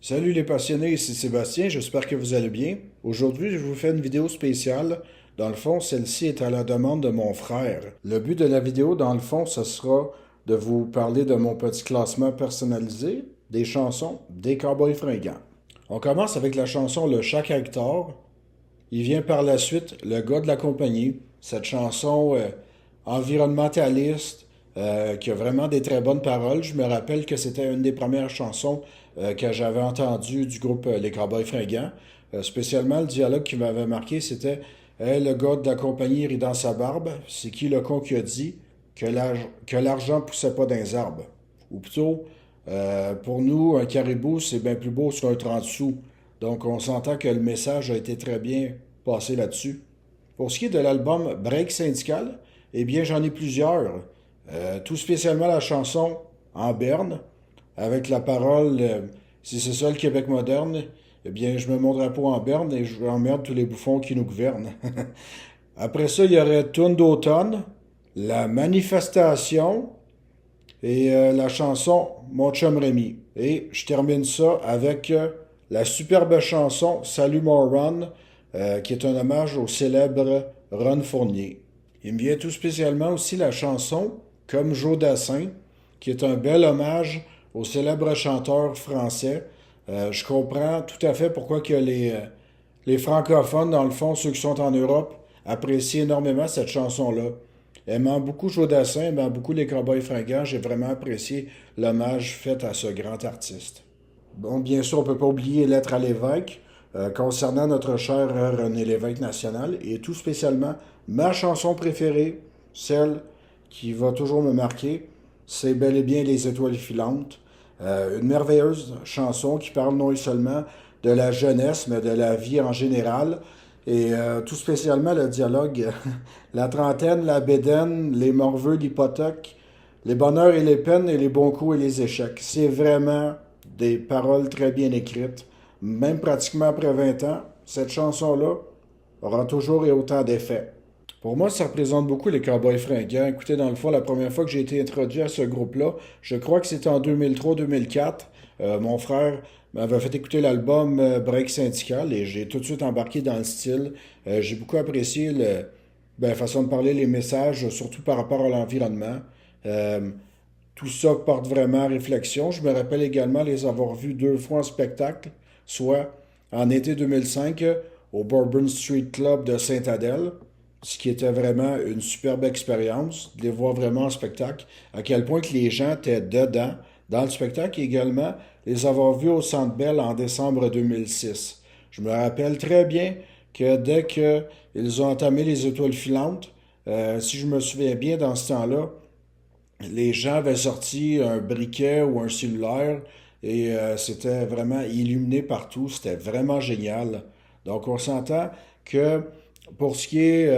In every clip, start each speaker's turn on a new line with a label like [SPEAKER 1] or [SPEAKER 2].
[SPEAKER 1] Salut les passionnés, ici Sébastien, j'espère que vous allez bien. Aujourd'hui, je vous fais une vidéo spéciale. Dans le fond, celle-ci est à la demande de mon frère. Le but de la vidéo, dans le fond, ce sera de vous parler de mon petit classement personnalisé des chansons des Cowboys fringants. On commence avec la chanson Le Chac à Hector. Il vient par la suite Le gars de la compagnie. Cette chanson environnementaliste, qui a vraiment des très bonnes paroles. Je me rappelle que c'était une des premières chansons que j'avais entendues du groupe Les Cowboys fringants. Spécialement, le dialogue qui m'avait marqué, c'était Hey, le gars de la compagnie rit dans sa barbe. C'est qui le con qui a dit que l'argent poussait pas dans les arbres? Ou plutôt, pour nous, un caribou, c'est bien plus beau sur un 30 sous. Donc, on s'entend que le message a été très bien passé là-dessus. Pour ce qui est de l'album Break syndical, eh bien, j'en ai plusieurs. Tout spécialement la chanson En berne, avec la parole Si c'est ça le Québec moderne, eh bien, je me monterai pas en berne et je emmerde tous les bouffons qui nous gouvernent. Après ça, il y aurait Tourne d'automne, La manifestation et la chanson Mon chum Rémi. Et je termine ça avec la superbe chanson Salut mon Ron, qui est un hommage au célèbre Ron Fournier. Il me vient tout spécialement aussi la chanson Comme Joe Dassin, qui est un bel hommage au célèbre chanteur français. Je comprends tout à fait pourquoi que les francophones, dans le fond, ceux qui sont en Europe, apprécient énormément cette chanson-là. Aimant beaucoup Joe Dassin, aimant beaucoup les Cowboys fringants, j'ai vraiment apprécié l'hommage fait à ce grand artiste. Bon, bien sûr, on ne peut pas oublier Lettre à l'évêque, concernant notre cher René Lévesque national, et tout spécialement ma chanson préférée, celle qui va toujours me marquer, c'est bel et bien Les étoiles filantes. Une merveilleuse chanson qui parle non seulement de la jeunesse, mais de la vie en général. Et tout spécialement le dialogue, la trentaine, la bédaine, les morveux, l'hypothèque, les bonheurs et les peines et les bons coups et les échecs. C'est vraiment des paroles très bien écrites. Même pratiquement après 20 ans, cette chanson-là aura toujours et autant d'effet. Pour moi, ça représente beaucoup les Cowboys fringants. Écoutez, dans le fond, la première fois que j'ai été introduit à ce groupe-là, je crois que c'était en 2003-2004. Mon frère m'avait fait écouter l'album Break Syndical et j'ai tout de suite embarqué dans le style. J'ai beaucoup apprécié la façon de parler, les messages, surtout par rapport à l'environnement. Euh, Tout ça porte vraiment à réflexion. Je me rappelle également les avoir vus deux fois en spectacle, soit en été 2005 au Bourbon Street Club de Saint-Adèle, ce qui était vraiment une superbe expérience, de les voir vraiment en spectacle, à quel point que les gens étaient dedans, dans le spectacle, et également les avoir vus au Centre Bell en décembre 2006. Je me rappelle très bien que dès qu'ils ont entamé les étoiles filantes, si je me souviens bien dans ce temps-là, les gens avaient sorti un briquet ou un cellulaire et c'était vraiment illuminé partout. C'était vraiment génial. Donc on s'entend que pour ce qui est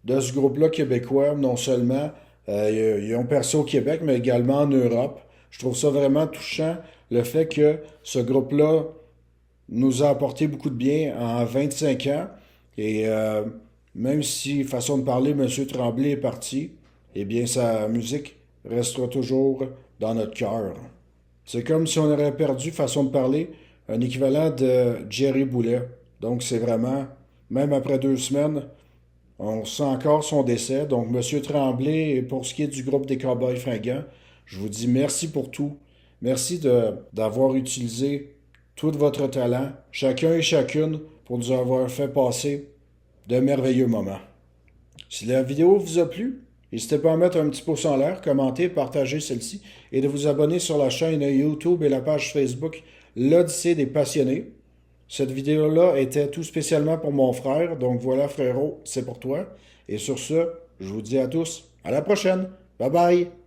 [SPEAKER 1] de ce groupe-là québécois, non seulement ils ont percé au Québec, mais également en Europe. Je trouve ça vraiment touchant, le fait que ce groupe-là nous a apporté beaucoup de bien en 25 ans. Et même si, façon de parler, M. Tremblay est parti, eh bien, sa musique restera toujours dans notre cœur. C'est comme si on aurait perdu, façon de parler, un équivalent de Jerry Boulet. Donc, c'est vraiment, même après 2 semaines, on sent encore son décès. Donc, M. Tremblay, et pour ce qui est du groupe des Cowboys fringants, je vous dis merci pour tout. Merci d'avoir utilisé tout votre talent, chacun et chacune, pour nous avoir fait passer de merveilleux moments. Si la vidéo vous a plu, n'hésitez pas à mettre un petit pouce en l'air, commenter, partager celle-ci et de vous abonner sur la chaîne YouTube et la page Facebook L'Odyssée des passionnés. Cette vidéo-là était tout spécialement pour mon frère, donc voilà frérot, c'est pour toi. Et sur ce, je vous dis à tous, à la prochaine. Bye bye!